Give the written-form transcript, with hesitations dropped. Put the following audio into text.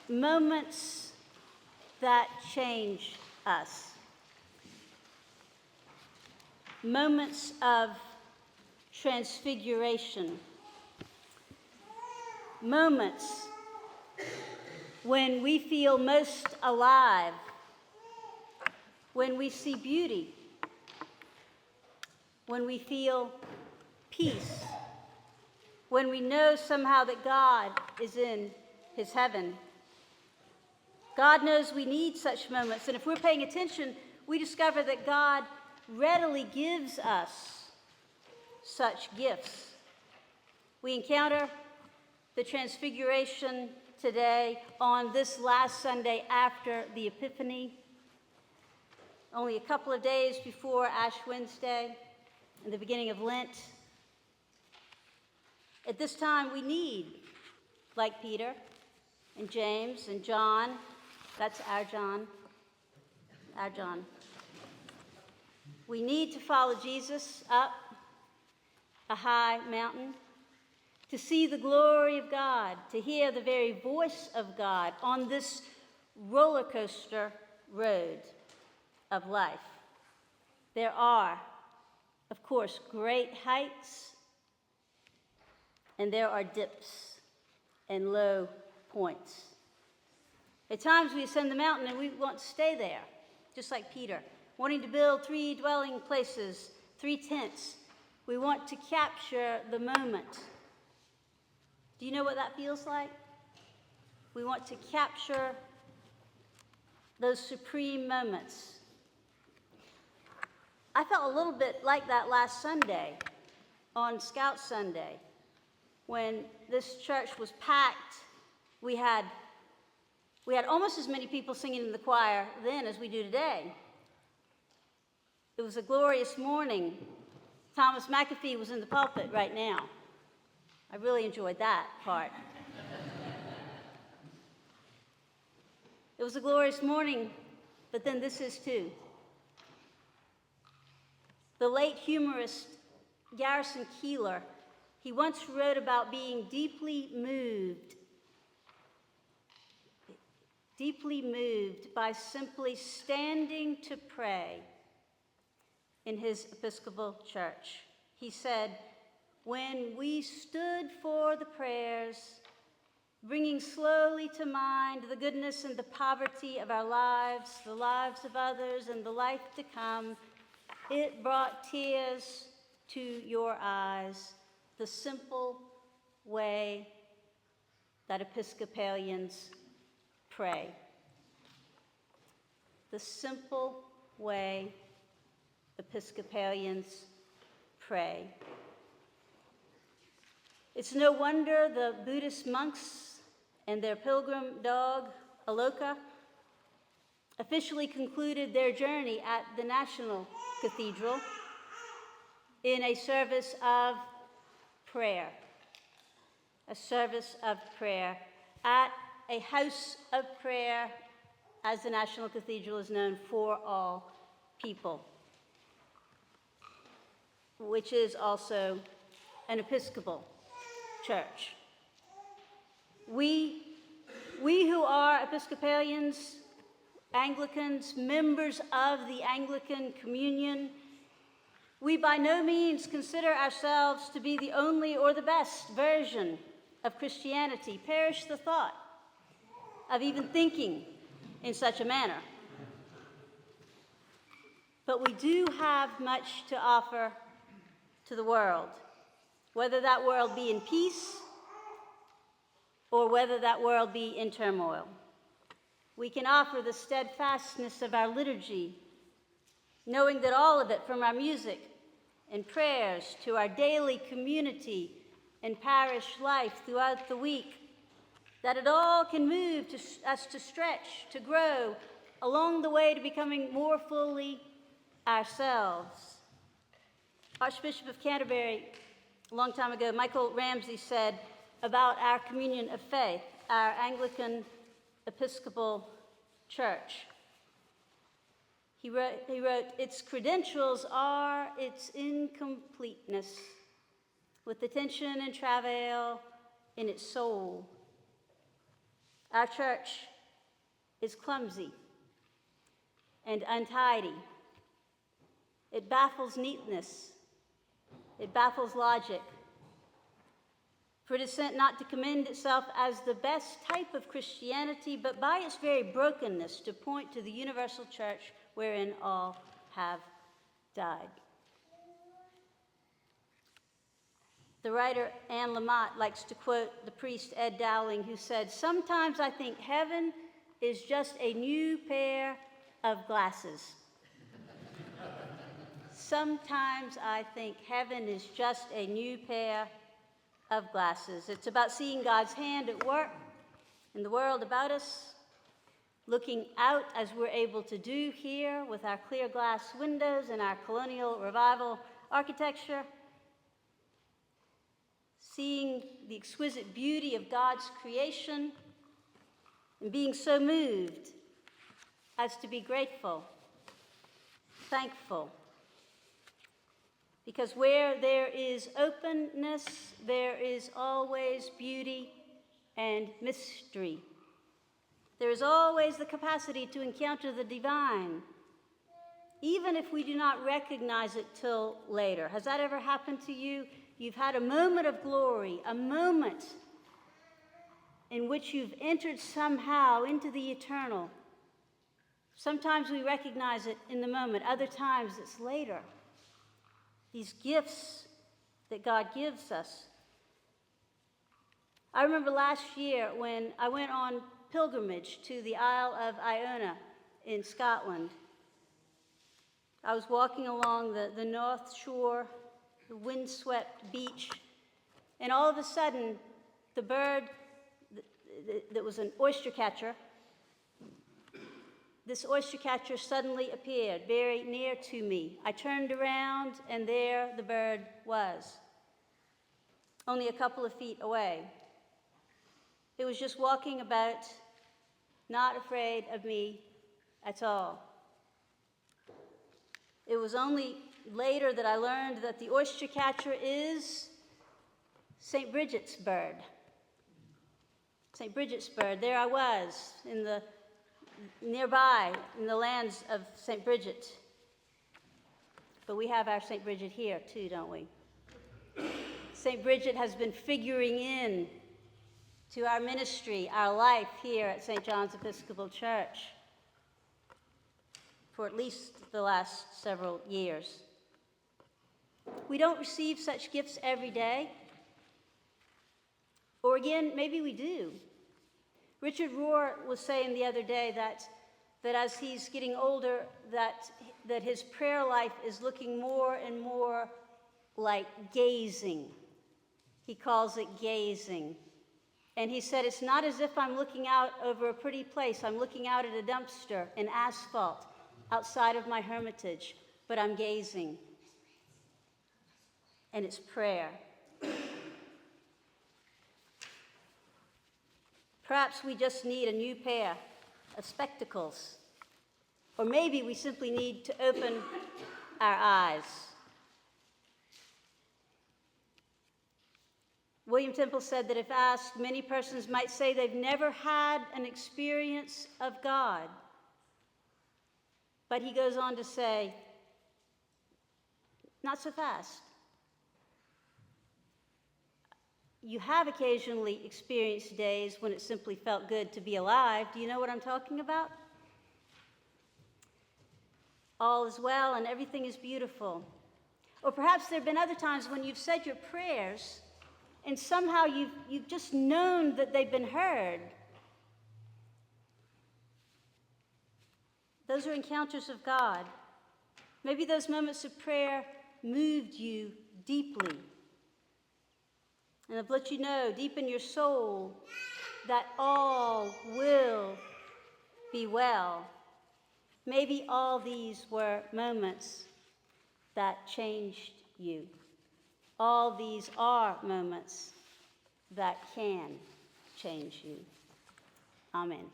moments that change us. Moments of transfiguration. Moments when we feel most alive, when we see beauty, when we feel peace, when we know somehow that God is in his heaven. God knows we need such moments, and if we're paying attention, we discover that God readily gives us such gifts. We encounter the Transfiguration today on this last Sunday after the Epiphany, only a couple of days before Ash Wednesday and the beginning of Lent. At this time, we need, like Peter and James and John, that's our John, we need to follow Jesus up a high mountain, to see the glory of God, to hear the very voice of God on this roller coaster road of life. There are, of course, great heights, and there are dips and low points. At times we ascend the mountain and we want to stay there, just like Peter, wanting to build 3 dwelling places, 3 tents. We want to capture the moment. Do you know what that feels like? We want to capture those supreme moments. I felt a little bit like that last Sunday, on Scout Sunday, when this church was packed. We had almost as many people singing in the choir then as we do today. It was a glorious morning. Thomas McAfee was in the pulpit right now. I really enjoyed that part. It was a glorious morning, but then this is too. The late humorist Garrison Keillor, he once wrote about being deeply moved by simply standing to pray in his Episcopal church. He said, "When we stood for the prayers, bringing slowly to mind the goodness and the poverty of our lives, the lives of others, and the life to come, it brought tears to your eyes, the simple way that Episcopalians pray." The simple way Episcopalians pray. It's no wonder the Buddhist monks and their pilgrim dog, Aloka, officially concluded their journey at the National Cathedral in a service of prayer. A service of prayer at a house of prayer, as the National Cathedral is known, for all people, which is also an Episcopal church. We who are Episcopalians, Anglicans, members of the Anglican Communion, we by no means consider ourselves to be the only or the best version of Christianity. Perish the thought of even thinking in such a manner. But we do have much to offer to the world, whether that world be in peace or whether that world be in turmoil. We can offer the steadfastness of our liturgy, knowing that all of it, from our music and prayers to our daily community and parish life throughout the week, that it all can move us to stretch, to grow along the way to becoming more fully ourselves. Archbishop of Canterbury, a long time ago, Michael Ramsey, said about our communion of faith, our Anglican Episcopal Church. He wrote, "Its credentials are its incompleteness, with the tension and travail in its soul. Our church is clumsy and untidy. It baffles neatness. It baffles logic. For it is sent not to commend itself as the best type of Christianity, but by its very brokenness to point to the universal church wherein all have died. The writer Anne Lamott likes to quote the priest Ed Dowling, who said, "Sometimes I think heaven is just a new pair of glasses." Sometimes I think heaven is just a new pair of glasses. It's about seeing God's hand at work in the world about us, looking out as we're able to do here with our clear glass windows and our colonial revival architecture, seeing the exquisite beauty of God's creation and being so moved as to be grateful, thankful. Because where there is openness, there is always beauty and mystery. There is always the capacity to encounter the divine, even if we do not recognize it till later. Has that ever happened to you? You've had a moment of glory, a moment in which you've entered somehow into the eternal. Sometimes we recognize it in the moment, other times it's later. These gifts that God gives us. I remember last year when I went on pilgrimage to the Isle of Iona in Scotland. I was walking along the north shore, the windswept beach, and all of a sudden, the bird that was an oyster catcher, this oyster catcher suddenly appeared very near to me. I turned around, and there the bird was, only a couple of feet away. It was just walking about, not afraid of me at all. It was only later that I learned that the oyster catcher is St. Bridget's bird. St. Bridget's bird. There I was nearby in the lands of St. Bridget. But we have our St. Bridget here too, don't we? St. Bridget has been figuring in to our ministry, our life here at St. John's Episcopal Church for at least the last several years. We don't receive such gifts every day. Or again, maybe we do. Richard Rohr was saying the other day that as he's getting older, that his prayer life is looking more and more like gazing. He calls it gazing. And he said, it's not as if I'm looking out over a pretty place. I'm looking out at a dumpster in asphalt outside of my hermitage, but I'm gazing. And it's prayer. Perhaps we just need a new pair of spectacles. Or maybe we simply need to open our eyes. William Temple said that if asked, many persons might say they've never had an experience of God. But he goes on to say, not so fast. You have occasionally experienced days when it simply felt good to be alive. Do you know what I'm talking about? All is well and everything is beautiful. Or perhaps there have been other times when you've said your prayers and somehow you've just known that they've been heard. Those are encounters of God. Maybe those moments of prayer moved you deeply. And I've let you know deep in your soul that all will be well. Maybe all these were moments that changed you. All these are moments that can change you. Amen.